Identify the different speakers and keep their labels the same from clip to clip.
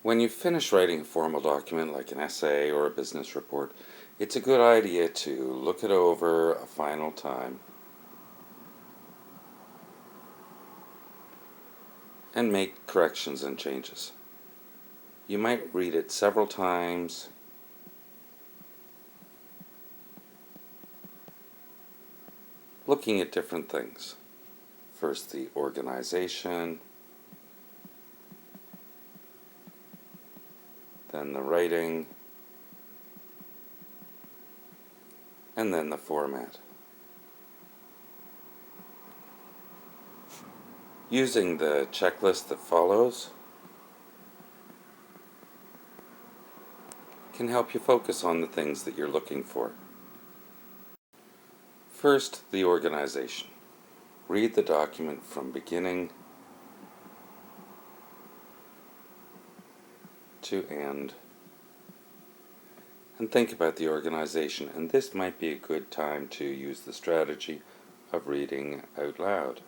Speaker 1: When you finish writing a formal document like an essay or a business report, it's a good idea to look it over a final time and make corrections and changes. You might read it several times looking at different things. First, the organization, then the writing, and then the format. Using the checklist that follows can help you focus on the things that you're looking for. First, the organization. Read the document from beginning to end and think about the organization, and this might be a good time to use the strategy of reading out loud.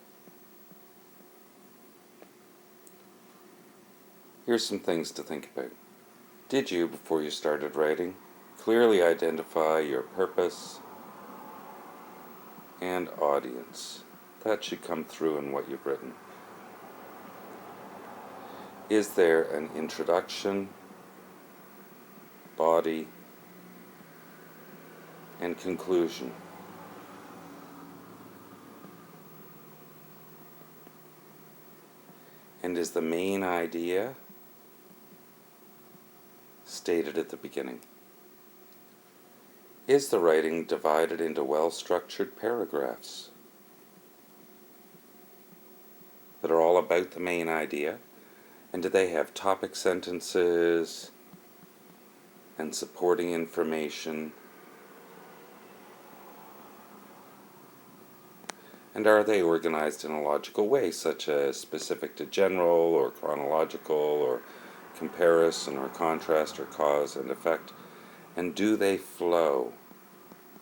Speaker 1: Here's some things to think about. Did you, before you started writing, clearly identify your purpose and audience? That should come through in what you've written. Is there an introduction, body, and conclusion? And is the main idea stated at the beginning? Is the writing divided into well-structured paragraphs that are all about the main idea? And do they have topic sentences and supporting information? And are they organized in a logical way, such as specific to general or chronological or comparison or contrast or cause and effect? And do they flow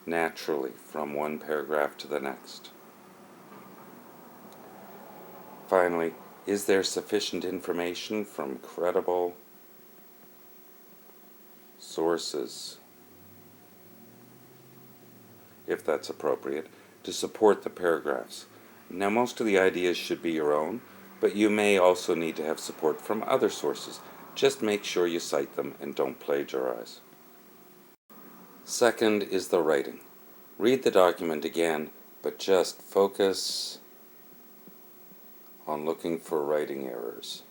Speaker 1: naturally from one paragraph to the next? Finally, is there sufficient information from credible sources, if that's appropriate, to support the paragraphs? Now, most of the ideas should be your own, but you may also need to have support from other sources. Just make sure you cite them and don't plagiarize. Second is the writing. Read the document again, but just focus on looking for writing errors.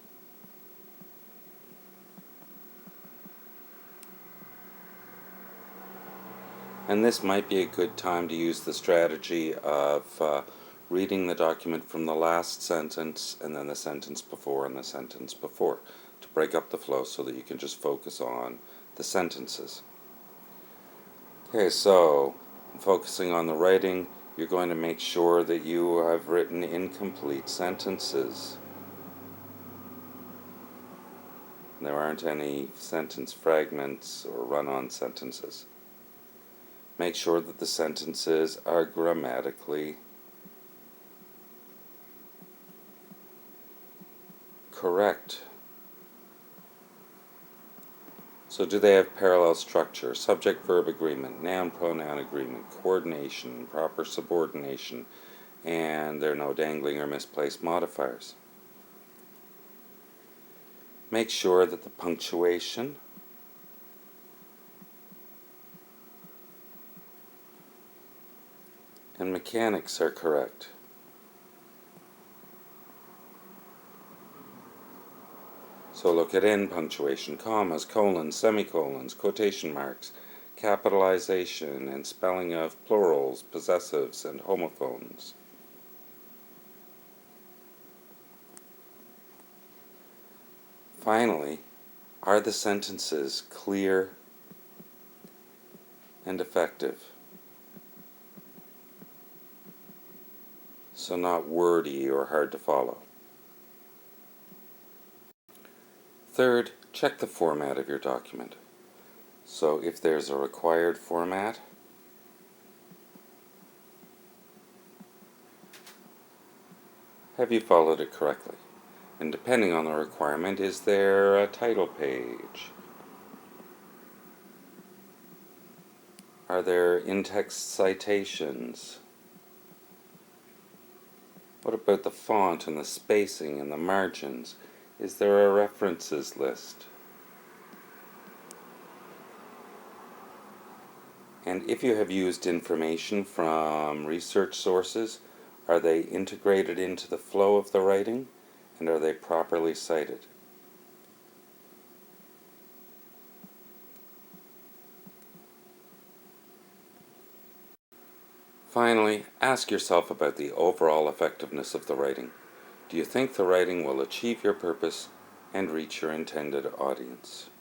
Speaker 1: And this might be a good time to use the strategy of reading the document from the last sentence and then the sentence before and the sentence before to break up the flow so that you can just focus on the sentences. Okay, so focusing on the writing, you're going to make sure that you have written incomplete sentences. There aren't any sentence fragments or run-on sentences. Make sure that the sentences are grammatically correct. So do they have parallel structure, subject-verb agreement, noun-pronoun agreement, coordination, proper subordination, and there are no dangling or misplaced modifiers? Make sure that the punctuation and mechanics are correct. So look at end punctuation, commas, colons, semicolons, quotation marks, capitalization, and spelling of plurals, possessives, and homophones. Finally, are the sentences clear and effective? So not wordy or hard to follow. Third, check the format of your document. So if there's a required format, have you followed it correctly? And depending on the requirement, is there a title page? Are there in-text citations? What about the font and the spacing and the margins? Is there a references list? And if you have used information from research sources, are they integrated into the flow of the writing? And are they properly cited? Finally, ask yourself about the overall effectiveness of the writing. Do you think the writing will achieve your purpose and reach your intended audience?